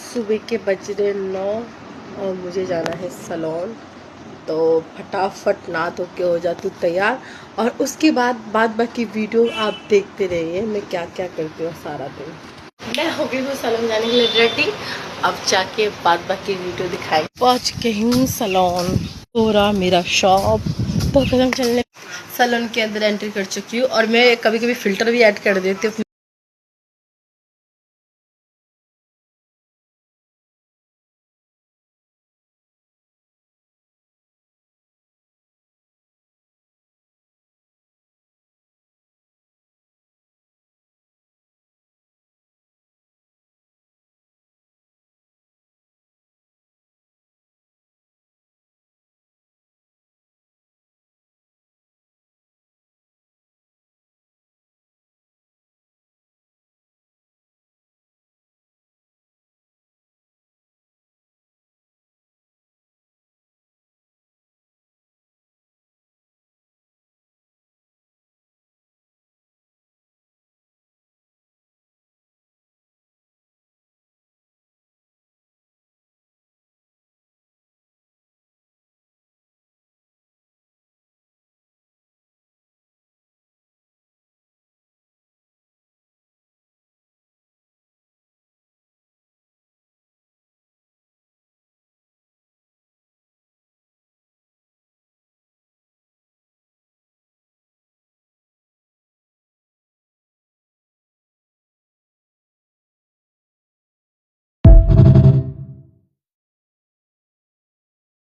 सुबह के बज रहे 9 और मुझे जाना है सैलून। तो फटाफट नहा धो के हो जा तू तैयार, और उसके बाद बाकी वीडियो आप देखते रहिए मैं क्या क्या करती हूँ सारा दिन। मैं हो गई हूँ सैलून जाने के लिए रेडी, अब जाके बाकी वीडियो दिखाई। पहुँच गई हूँ सैलून, पूरा मेरा शॉप। तो कदम चलने सैलून के अंदर एंट्री कर चुकी हूँ, और मैं कभी कभी फ़िल्टर भी ऐड कर देती हूँ।